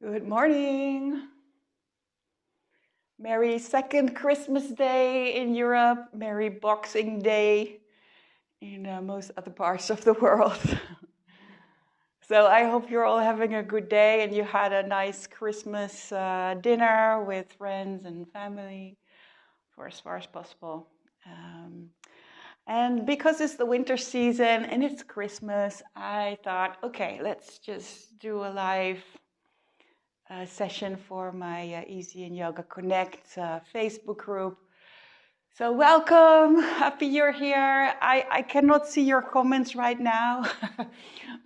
Good morning. Merry second Christmas Day in Europe. Merry Boxing Day in most other parts of the world. So I hope you're all having a good day and you had a nice Christmas dinner with friends and family for as far as possible. And because it's the winter season and it's Christmas, I thought, okay, let's just do a live session for my Easy and Yoga Connect Facebook group. So welcome, happy you're here. I cannot see your comments right now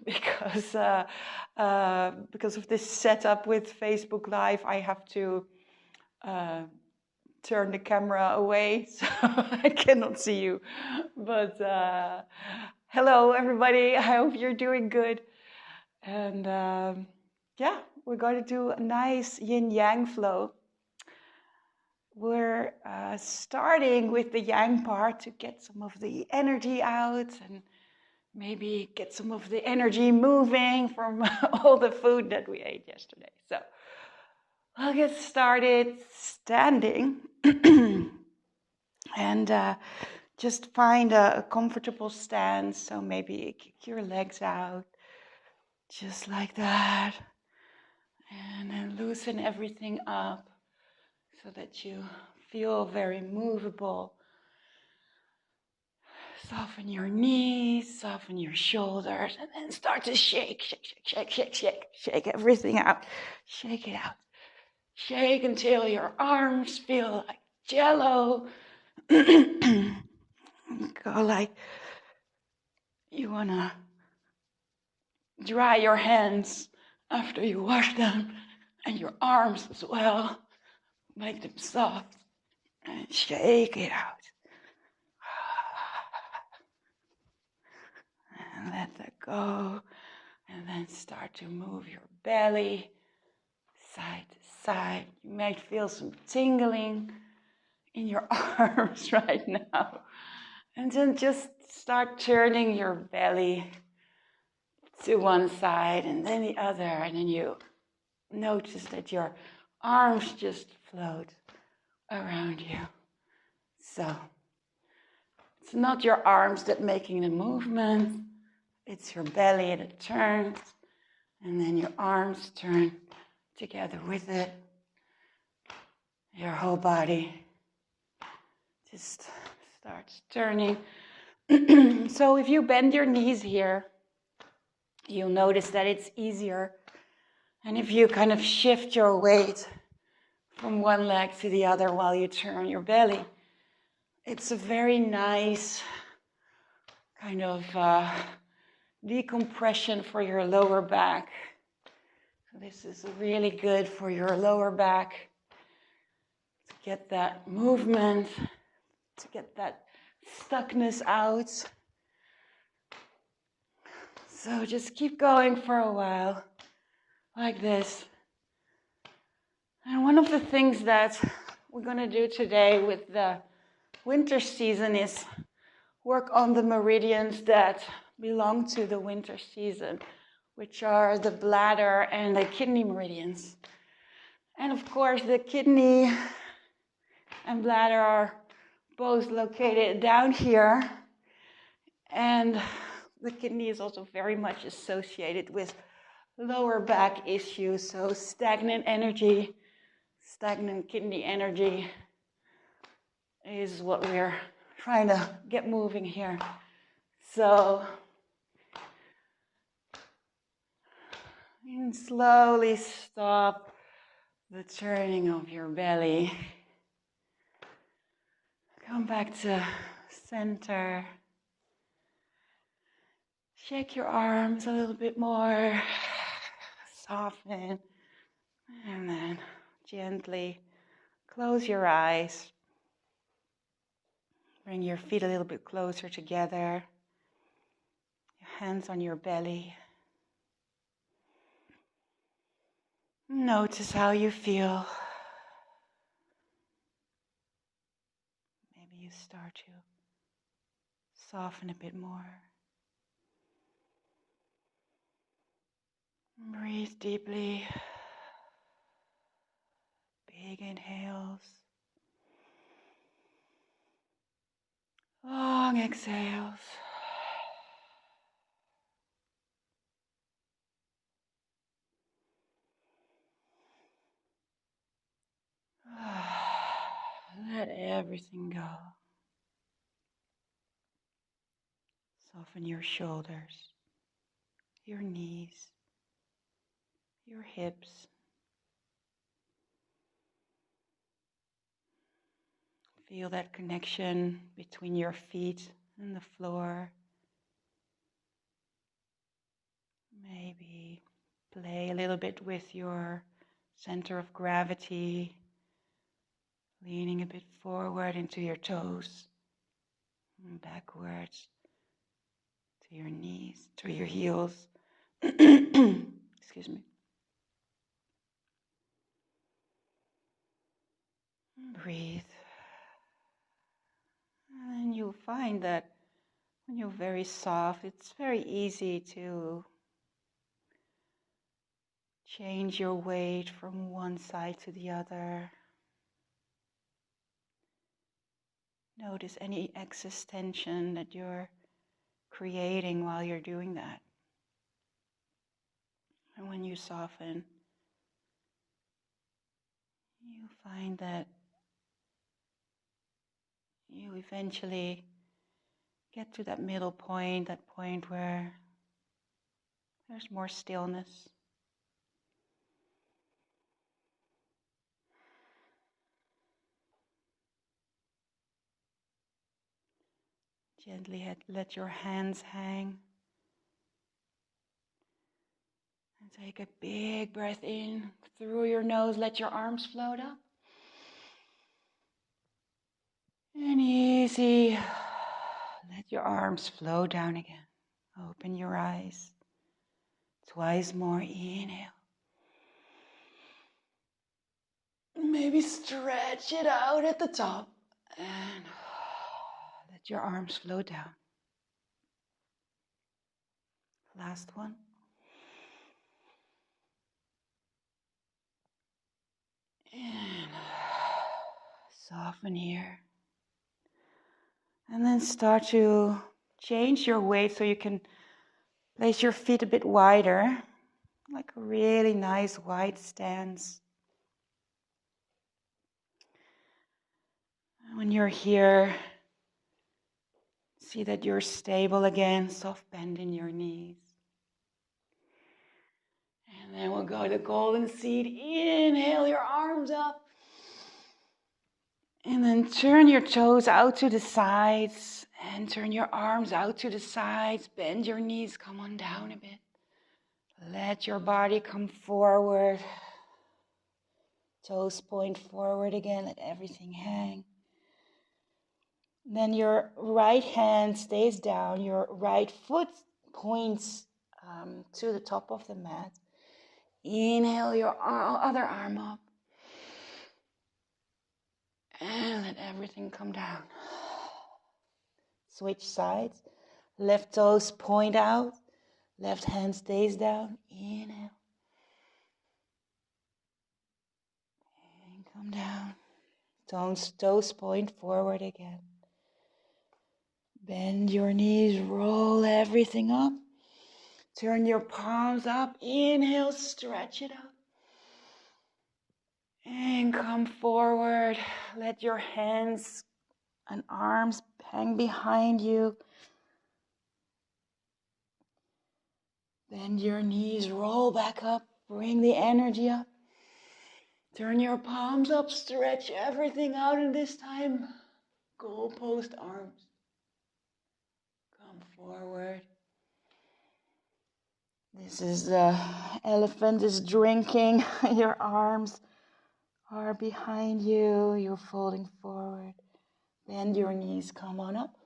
because of this setup with Facebook Live. I have to turn the camera away, so I cannot see you. But hello, everybody. I hope you're doing good. And yeah, we're going to do a nice yin yang flow. We're starting with the yang part to get some of the energy out and maybe get some of the energy moving from all the food that we ate yesterday. So I'll get started standing and just find a comfortable stance. So maybe kick your legs out just like that. And then loosen everything up so that you feel very movable. Soften your knees, soften your shoulders, and then start to shake, shake, shake, shake, shake, shake, shake everything out. Shake it out. Shake until your arms feel like jello. Go like you want to dry your hands after you wash them, and your arms as well. Make them soft and shake it out. And let that go. And then start to move your belly side to side. You might feel some tingling in your arms right now. And then just start turning your belly to one side and then the other. And then you notice that your arms just float around you. So it's not your arms that making the movement. It's your belly that turns. And then your arms turn together with it. Your whole body just starts turning. So if you bend your knees here, you'll notice that it's easier. And if you kind of shift your weight from one leg to the other while you turn your belly, it's a very nice kind of decompression for your lower back. So this is really good for your lower back to get that movement, to get that stuckness out. So just keep going for a while like this. And one of the things that we're going to do today with the winter season is work on the meridians that belong to the winter season, which are the bladder and the kidney meridians. And of course, the kidney and bladder are both located down here. And the kidney is also very much associated with lower back issues. So stagnant energy, stagnant kidney energy is what we're trying to get moving here. So and slowly stop the turning of your belly. Come back to center. Shake your arms a little bit more. Soften. And then gently close your eyes. Bring your feet a little bit closer together. Your hands on your belly. Notice how you feel. Maybe you start to soften a bit more. Breathe deeply. Big inhales. Long exhales. Let everything go. Soften your shoulders, your knees, your hips. Feel that connection between your feet and the floor. Maybe play a little bit with your center of gravity, leaning a bit forward into your toes and backwards to your knees, to your heels. Excuse me. Breathe. And you'll find that when you're very soft, it's very easy to change your weight from one side to the other. Notice any excess tension that you're creating while you're doing that. And when you soften, you find that you eventually get to that middle point, that point where there's more stillness. Gently let your hands hang. And take a big breath in through your nose. Let your arms float up. And easy. Let your arms flow down again. Open your eyes. Twice more. Inhale. Maybe stretch it out at the top. And let your arms flow down. Last one. And soften here. And then start to change your weight so you can place your feet a bit wider, like a really nice wide stance. When you're here, see that you're stable again, soft bend in your knees. And then we'll go to golden seed. Inhale your arms up. And then turn your toes out to the sides and turn your arms out to the sides. Bend your knees, come on down a bit. Let your body come forward. Toes point forward again, let everything hang. Then your right hand stays down, your right foot points to the top of the mat. Inhale your other arm up. And let everything come down. Switch sides. Left toes point out. Left hand stays down. Inhale. And come down. Toes point forward again. Bend your knees. Roll everything up. Turn your palms up. Inhale. Stretch it up. And come forward. Let your hands and arms hang behind you. Bend your knees, roll back up, bring the energy up. Turn your palms up, stretch everything out, and this time, goalpost arms. Come forward. This is the elephant is drinking. Your arms are behind you. You're folding forward. Bend your knees, come on up.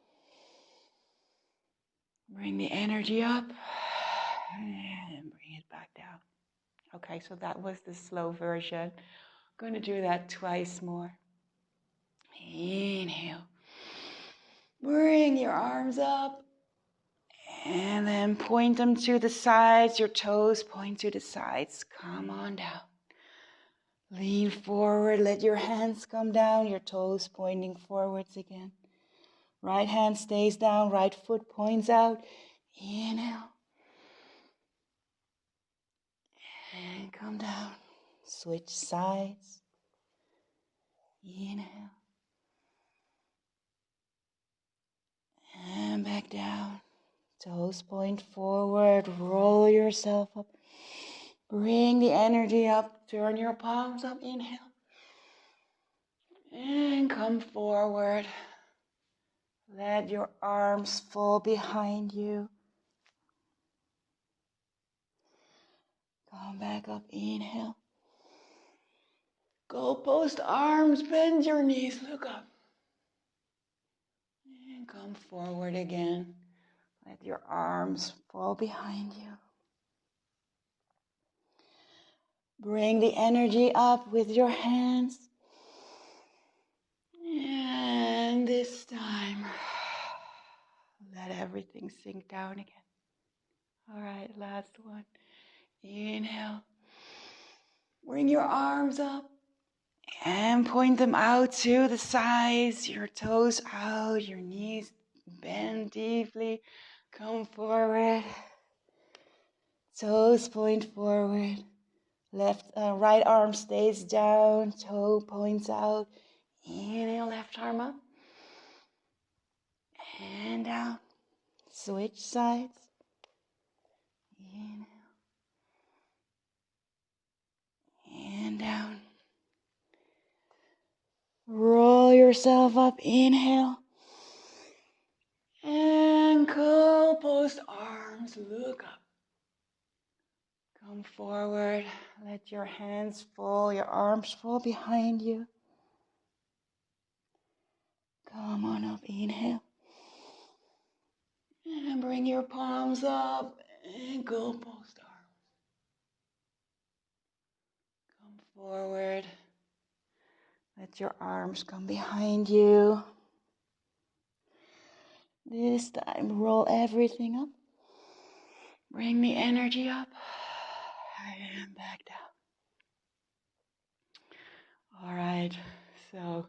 Bring the energy up. And bring it back down. Okay, so that was the slow version. I'm going to do that twice more. Inhale. Bring your arms up. And then point them to the sides. Your toes point to the sides. Come on down. Lean forward, let your hands come down, your toes pointing forwards again. Right hand stays down, right foot points out. Inhale. And come down. Switch sides. Inhale. And back down. Toes point forward. Roll yourself up. Bring the energy up. Turn your palms up. Inhale. And come forward. Let your arms fall behind you. Come back up. Inhale. Goalpost arms. Bend your knees. Look up. And come forward again. Let your arms fall behind you. Bring the energy up with your hands. And this time, let everything sink down again. All right, last one. Inhale. Bring your arms up and point them out to the sides. Your toes out, your knees bend deeply. Come forward. Toes point forward. Right arm stays down, toe points out. Inhale, left arm up. And down. Switch sides. Inhale. And down. Roll yourself up. Inhale. And post arms. Look up. Come forward. Let your hands fall, your arms fall behind you. Come on up. Inhale. And bring your palms up and post arms. Come forward. Let your arms come behind you. This time, roll everything up. Bring the energy up and back down. All right, so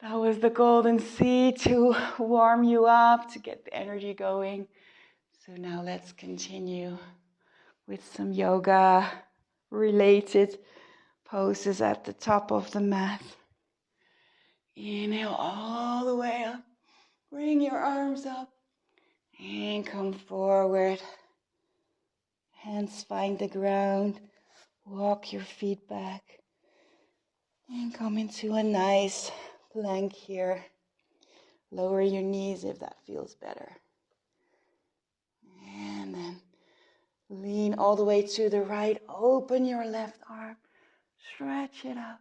that was the golden seed to warm you up, to get the energy going. So now let's continue with some yoga-related poses at the top of the mat. Inhale all the way up. Bring your arms up and come forward. Hands find the ground. Walk your feet back. And come into a nice plank here. Lower your knees if that feels better. And then lean all the way to the right. Open your left arm. Stretch it out.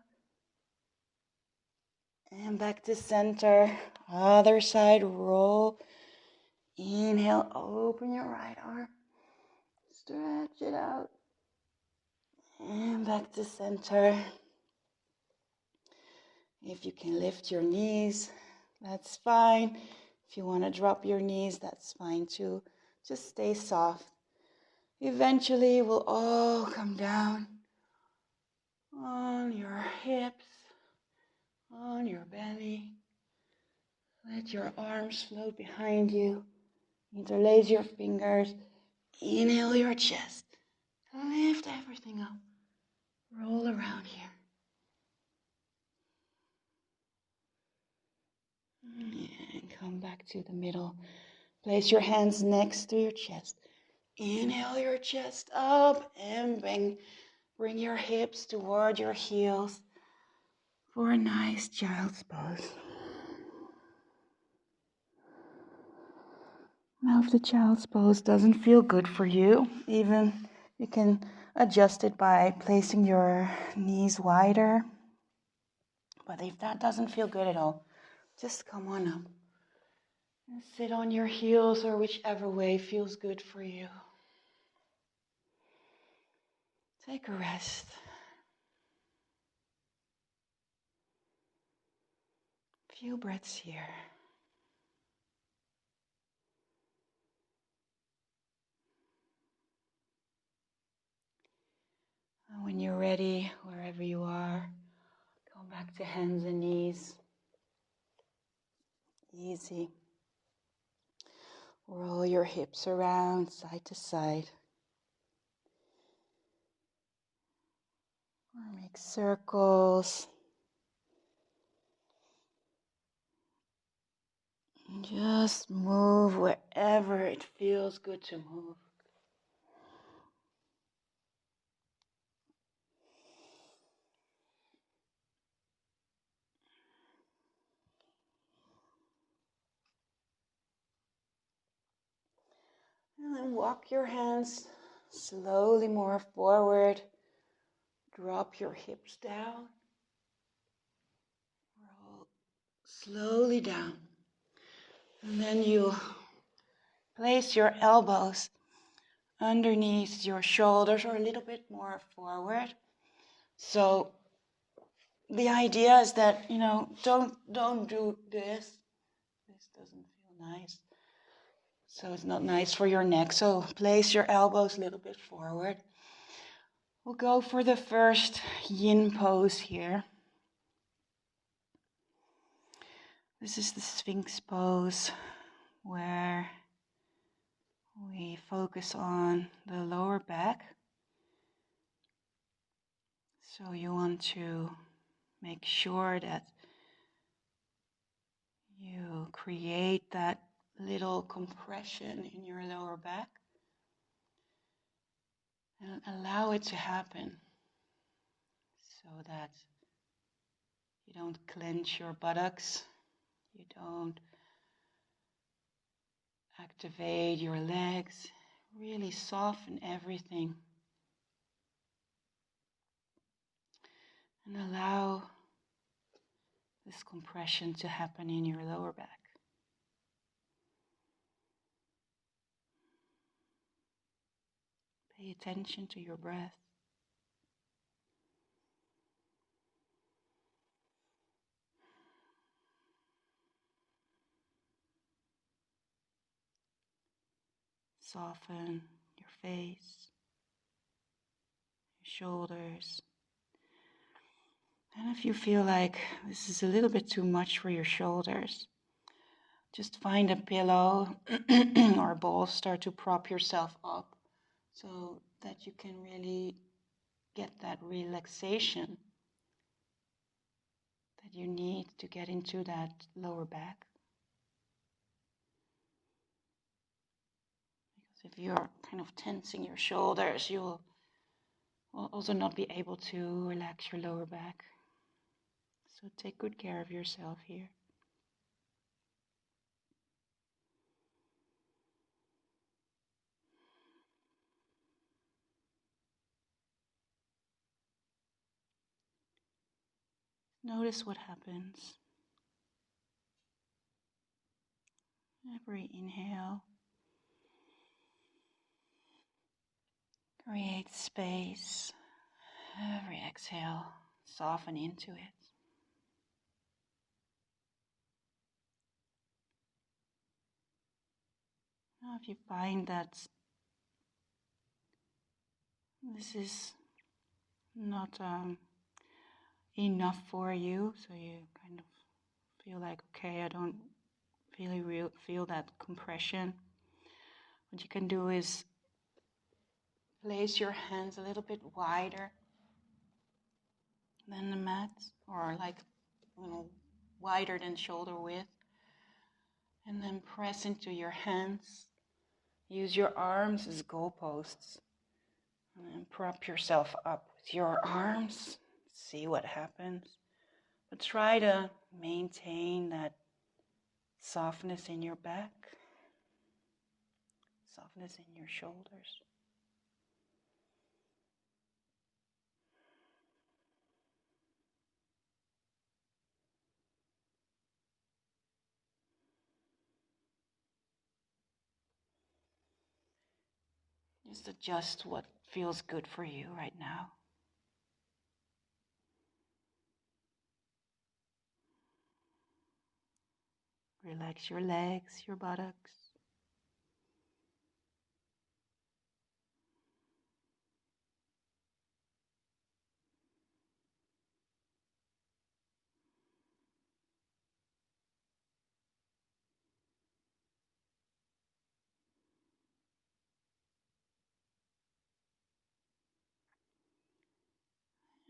And back to center. Other side, roll. Inhale, open your right arm. Stretch it out. And back to center. If you can lift your knees, that's fine. If you want to drop your knees, that's fine too. Just stay soft. Eventually, we'll all come down on your hips, on your belly. Let your arms float behind you. Interlace your fingers. Inhale your chest. Lift everything up. Roll around here. And come back to the middle. Place your hands next to your chest. Inhale your chest up and bring your hips toward your heels for a nice child's pose. Now if the child's pose doesn't feel good for you, even you can adjust it by placing your knees wider. But if that doesn't feel good at all, just come on up and sit on your heels or whichever way feels good for you. Take a rest. A few breaths here. And when you're ready, wherever wherever you are. Come back to hands and knees. Easy. Roll your hips around side to side. Or make circles. And just move wherever it feels good to move. And then walk your hands slowly more forward. Drop your hips down. Roll slowly down. And then you place your elbows underneath your shoulders or a little bit more forward. So the idea is that, don't do this. This doesn't feel nice. So it's not nice for your neck. So place your elbows a little bit forward. We'll go for the first yin pose here. This is the Sphinx pose where we focus on the lower back. So you want to make sure that you create that little compression in your lower back and allow it to happen so that you don't clench your buttocks, you don't activate your legs, really soften everything and allow this compression to happen in your lower back. Pay attention to your breath. Soften your face, your shoulders. And if you feel like this is a little bit too much for your shoulders, just find a pillow or a bolster to prop yourself up so that you can really get that relaxation that you need to get into that lower back. Because if you're kind of tensing your shoulders, you'll also not be able to relax your lower back. So take good care of yourself here. Notice what happens. Every inhale creates space. Every exhale, soften into it. Now, if you find that this is not enough for you, so you kind of feel like, okay, I don't really feel that compression, what you can do is place your hands a little bit wider than the mat, or like, wider than shoulder width, and then press into your hands. Use your arms as goalposts, and then prop yourself up with your arms. See what happens. But try to maintain that softness in your back, softness in your shoulders. Just adjust what feels good for you right now. Relax your legs, your buttocks.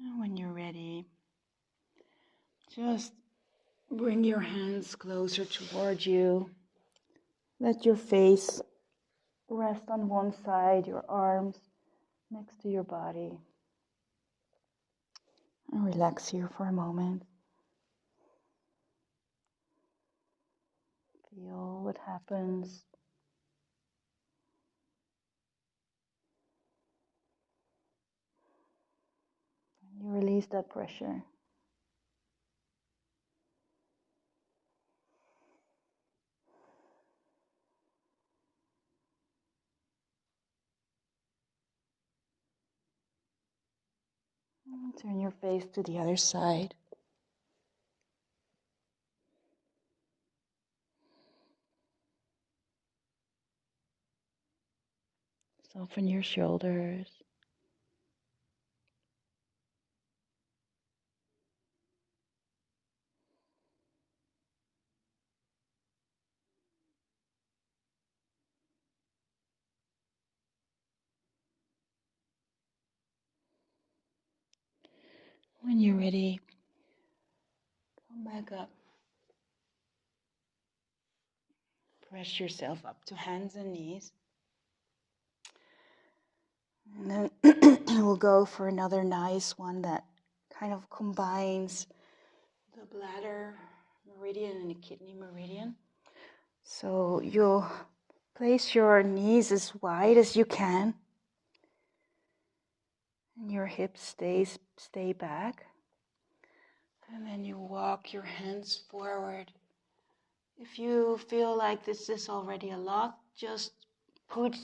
And when you're ready, just bring your hands closer toward you. Let your face rest on one side, your arms next to your body. And relax here for a moment. Feel what happens. You release that pressure. Turn your face to the other side. Soften your shoulders. When you're ready, come back up. Press yourself up to hands and knees. And then we'll go for another nice one that kind of combines the bladder meridian and the kidney meridian. So you'll place your knees as wide as you can. And your hips stay back. And then you walk your hands forward. If you feel like this is already a lot, just put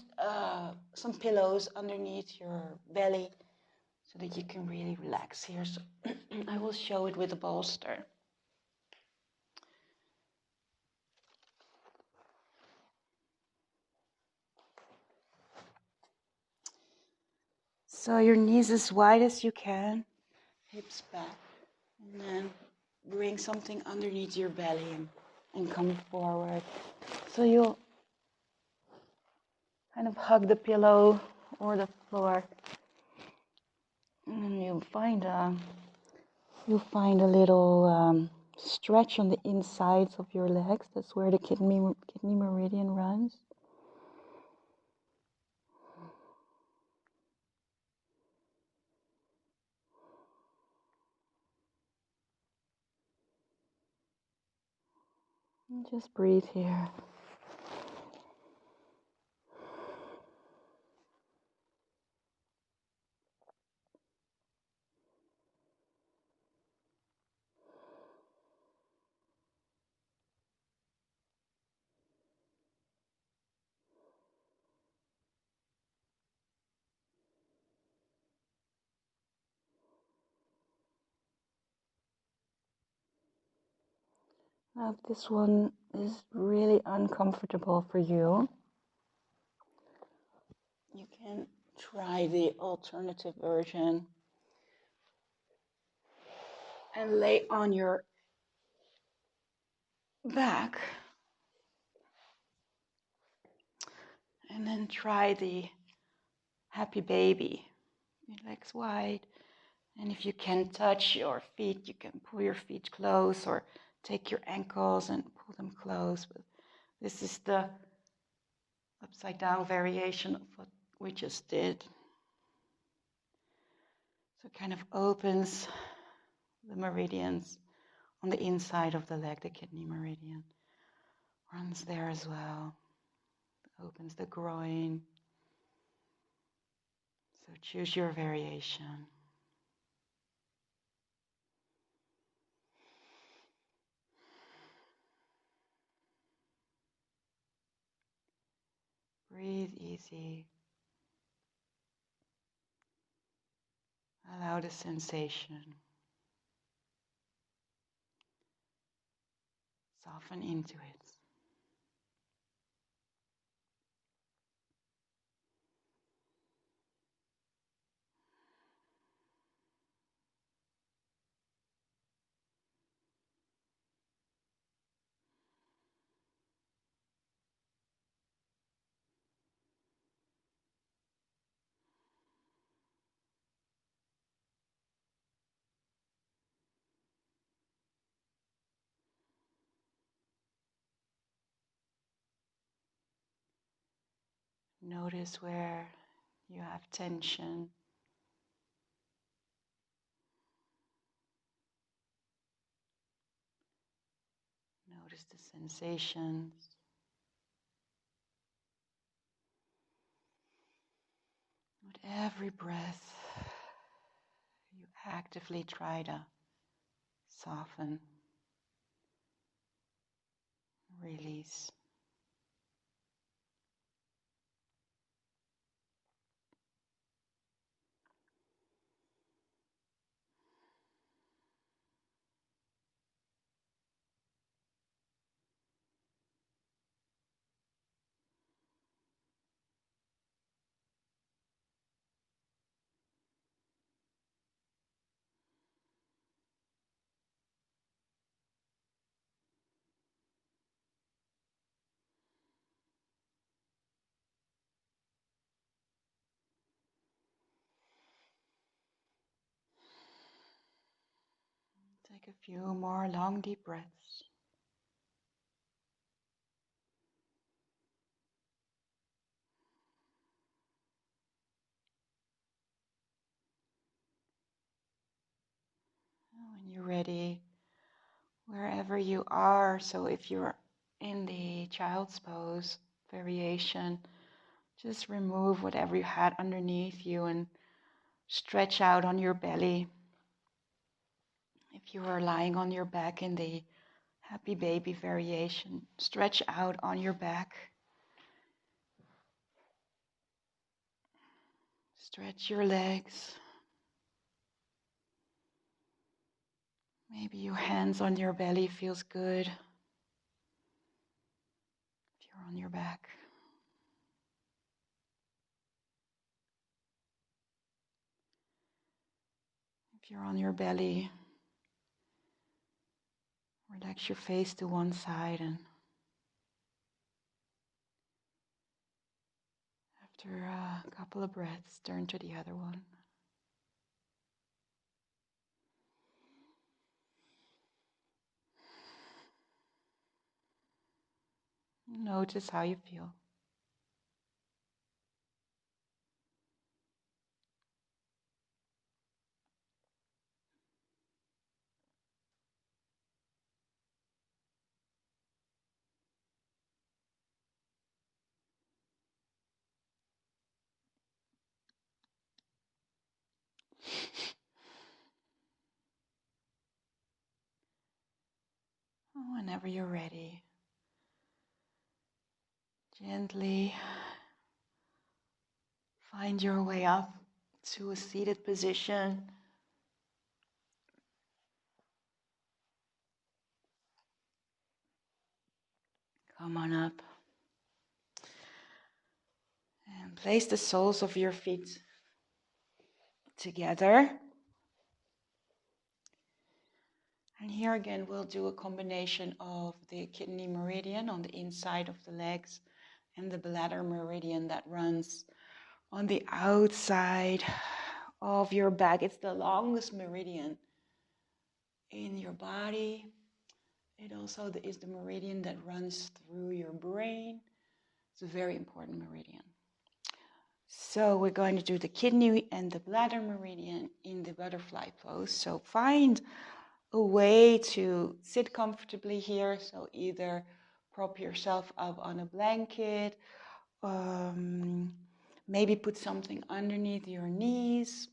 some pillows underneath your belly so that you can really relax here. So I will show it with a bolster. So your knees as wide as you can, hips back, and then bring something underneath your belly and come forward. So you'll kind of hug the pillow or the floor, and then you'll find a little stretch on the insides of your legs. That's where the kidney meridian runs. And just breathe here. Now, if this one is really uncomfortable for you, you can try the alternative version and lay on your back. And then try the happy baby. Your legs wide. And if you can touch your feet, you can pull your feet close or take your ankles and pull them close. But this is the upside down variation of what we just did. So it kind of opens the meridians on the inside of the leg, the kidney meridian. Runs there as well. Opens the groin. So choose your variation. Breathe easy. Allow the sensation. Soften into it. Notice where you have tension. Notice the sensations. With every breath, you actively try to soften, release. Take a few more long, deep breaths. When you're ready, wherever you are, so if you're in the child's pose variation, just remove whatever you had underneath you and stretch out on your belly. If you are lying on your back in the happy baby variation, stretch out on your back. Stretch your legs. Maybe your hands on your belly feels good if you're on your back. If you're on your belly, relax your face to one side, and after a couple of breaths, turn to the other one. Notice how you feel. Whenever you're ready, gently find your way up to a seated position. Come on up. And place the soles of your feet together. And here again, we'll do a combination of the kidney meridian on the inside of the legs and the bladder meridian that runs on the outside of your back. It's the longest meridian in your body. It also is the meridian that runs through your brain. It's a very important meridian. So we're going to do the kidney and the bladder meridian in the butterfly pose. So find a way to sit comfortably here. So either prop yourself up on a blanket, maybe put something underneath your knees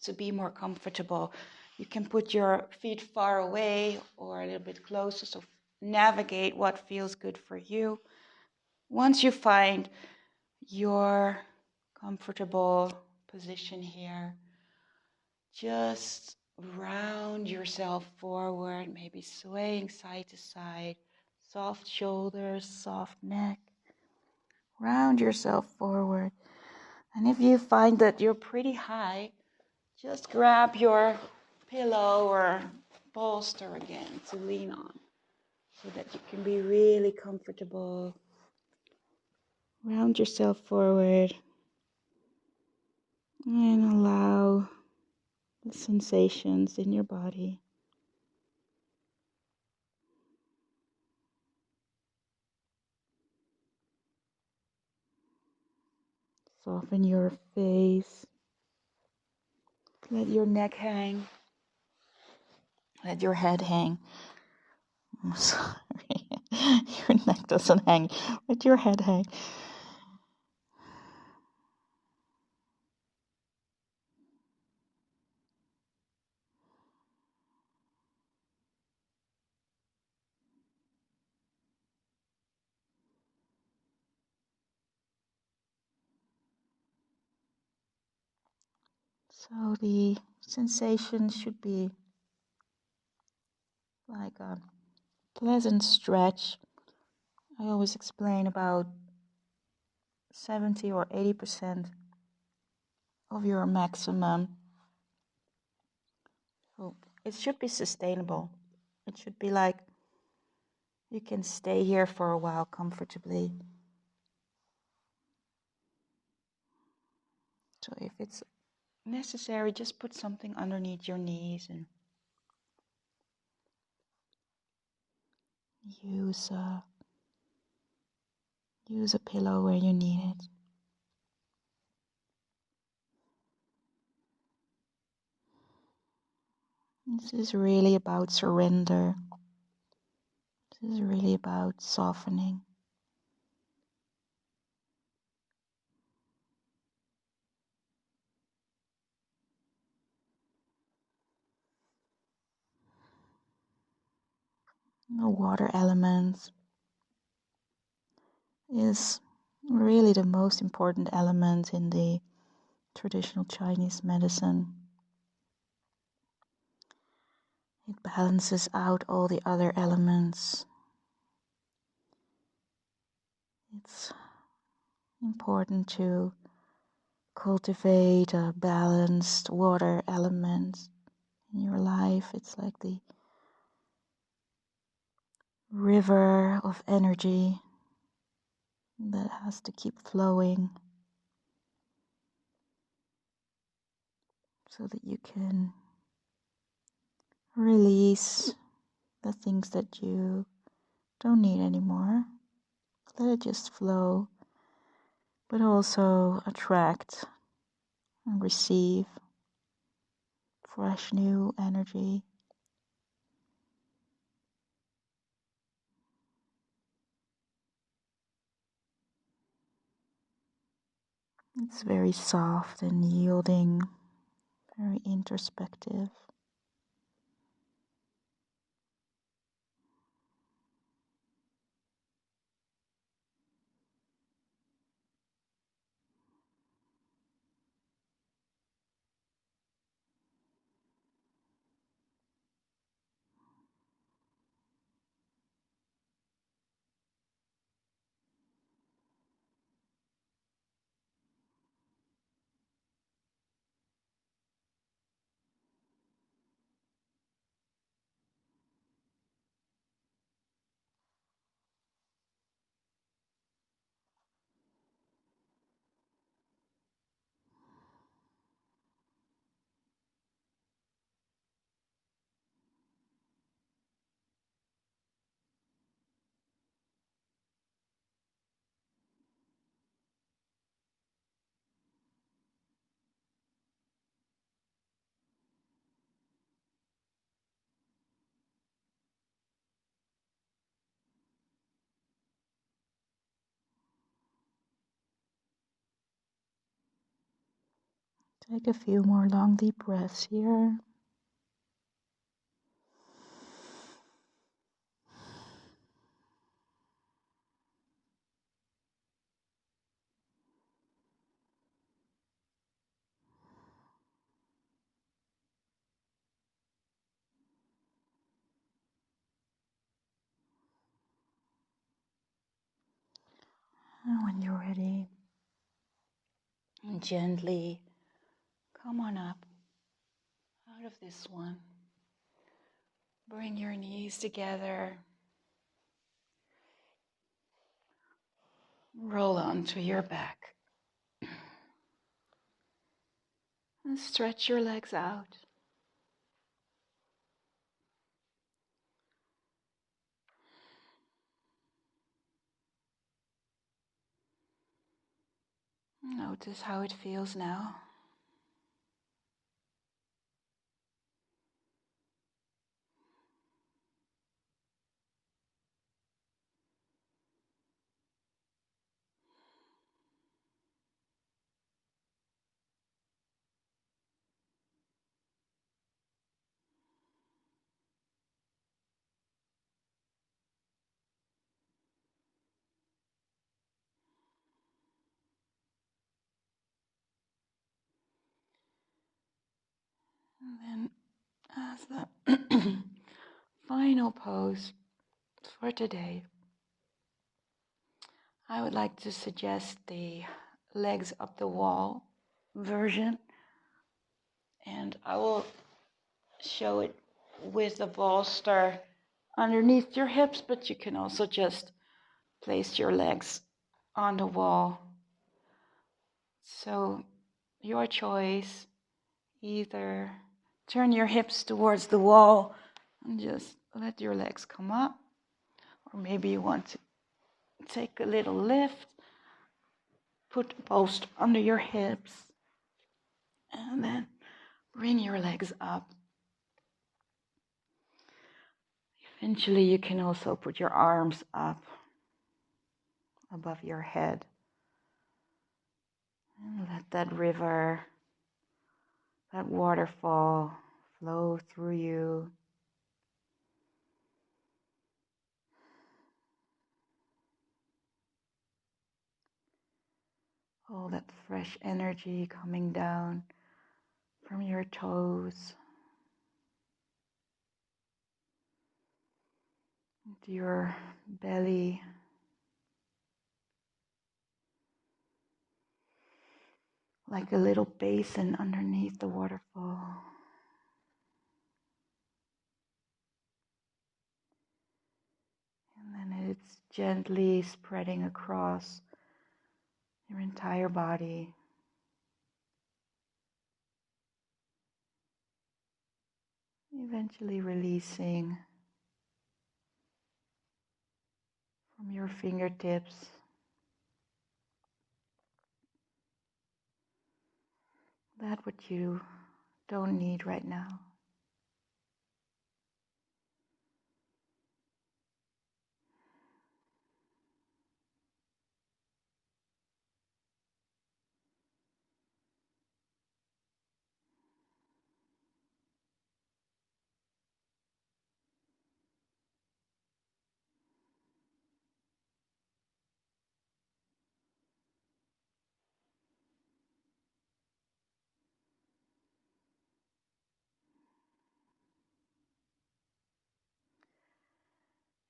to be more comfortable. You can put your feet far away or a little bit closer, so navigate what feels good for you. Once you find your comfortable position here, just round yourself forward, maybe swaying side to side, soft shoulders, soft neck. Round yourself forward. And if you find that you're pretty high, just grab your pillow or bolster again to lean on so that you can be really comfortable. Round yourself forward and allow the sensations in your body. Soften your face. Let your neck hang. Let your head hang. I'm sorry. Your neck doesn't hang. Let your head hang. So the sensation should be like a pleasant stretch. I always explain about 70 or 80% of your maximum. So it should be sustainable. It should be like you can stay here for a while comfortably. So if it's necessary, just put something underneath your knees and use a pillow where you need it. This is really about surrender. This is really about softening. The water element is really the most important element in the traditional Chinese medicine. It balances out all the other elements. It's important to cultivate a balanced water element in your life. It's like the river of energy that has to keep flowing so that you can release the things that you don't need anymore. Let it just flow, but also attract and receive fresh new energy. It's very soft and yielding, very introspective. Take a few more long deep breaths here. And when you're ready, gently come on up out of this one. Bring your knees together. Roll onto your back. And stretch your legs out. Notice how it feels now. And then as the final pose for today, I would like to suggest the legs up the wall version. And I will show it with the bolster underneath your hips, but you can also just place your legs on the wall. So your choice, either turn your hips towards the wall and just let your legs come up, or maybe you want to take a little lift, put the bolster under your hips, and then bring your legs up. Eventually you can also put your arms up above your head. And let that river, that waterfall flow through you. All that fresh energy coming down from your toes into your belly. Like a little basin underneath the waterfall. And then it's gently spreading across your entire body. Eventually releasing from your fingertips. That what you don't need right now.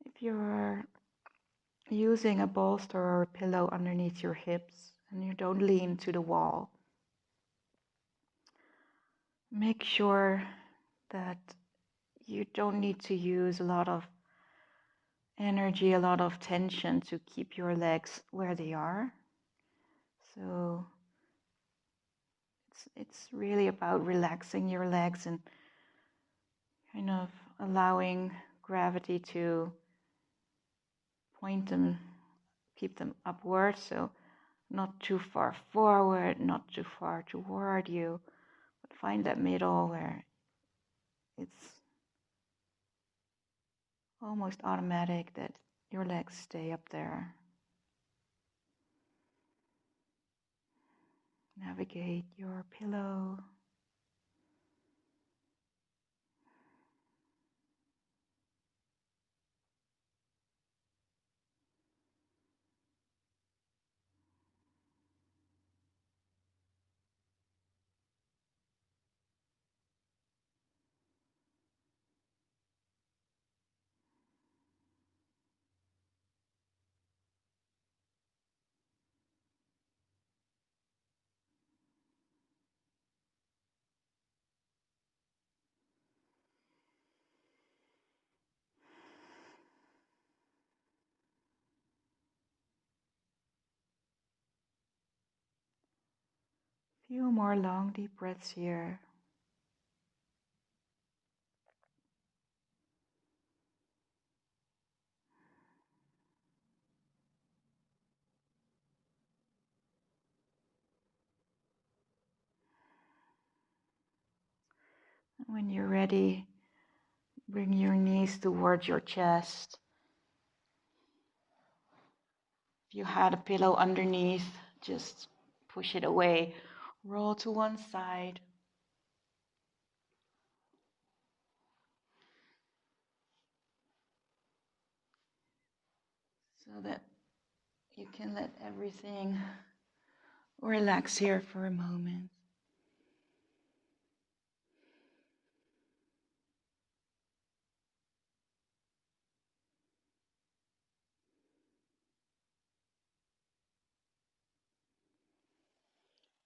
If you're using a bolster or a pillow underneath your hips and you don't lean to the wall, make sure that you don't need to use a lot of energy, a lot of tension to keep your legs where they are. So it's really about relaxing your legs and kind of allowing gravity to point them, keep them upward, so not too far forward, not too far toward you, but find that middle where it's almost automatic that your legs stay up there. Navigate your pillow. Few more long deep breaths here. When you're ready, bring your knees towards your chest. If you had a pillow underneath, just push it away. Roll to one side. So that you can let everything relax here for a moment.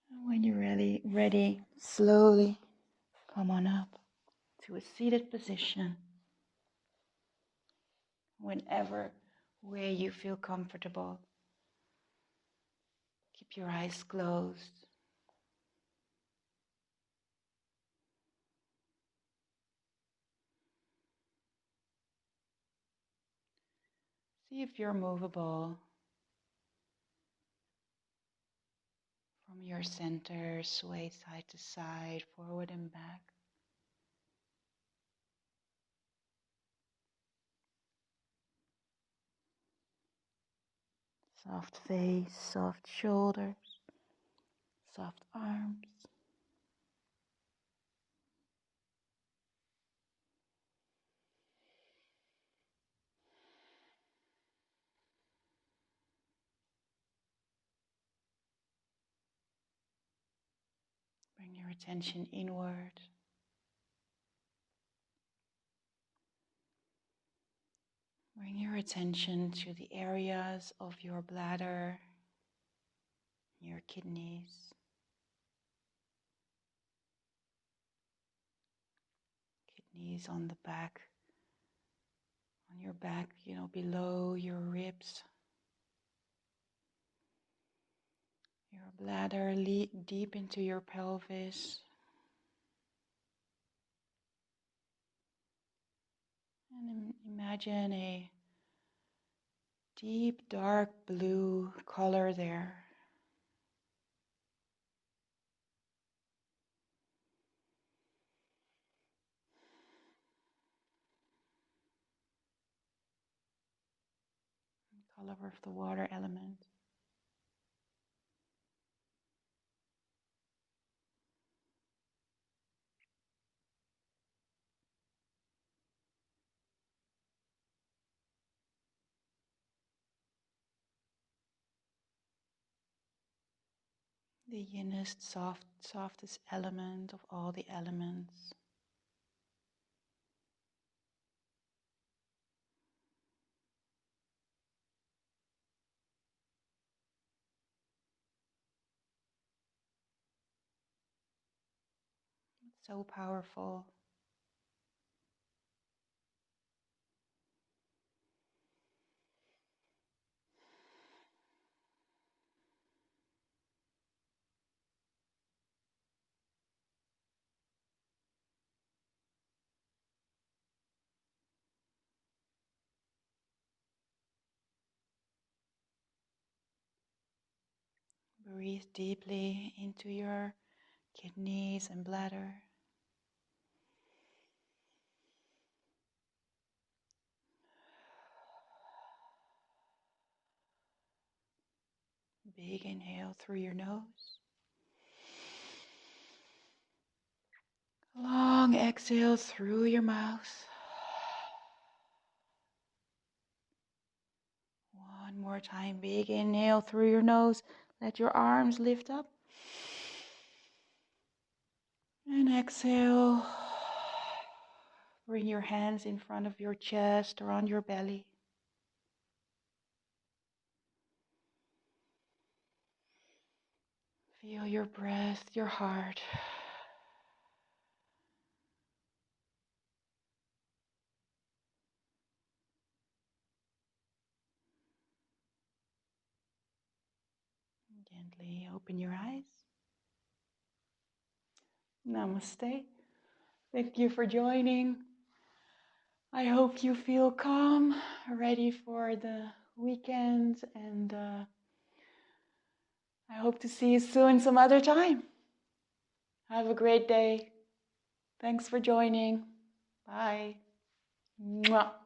And when you're ready, slowly come on up to a seated position. Whenever way you feel comfortable. Keep your eyes closed. See if you're movable from your center, sway side to side, forward and back. Soft face, soft shoulders, soft arms. Bring your attention inward. Bring your attention to the areas of your bladder, your kidneys. Kidneys on the back, on your back, below your ribs. Your bladder deep into your pelvis. And imagine a deep dark blue color there. Color of the water element. The yinnest, softest element of all the elements. It's so powerful. Breathe deeply into your kidneys and bladder. Big inhale through your nose. Long exhale through your mouth. One more time. Big inhale through your nose. Let your arms lift up. And exhale. Bring your hands in front of your chest or on your belly. Feel your breath, your heart. Gently open your eyes. Namaste. Thank you for joining. I hope you feel calm, ready for the weekend, and I hope to see you soon some other time. Have a great day. Thanks for joining. Bye. Mwah.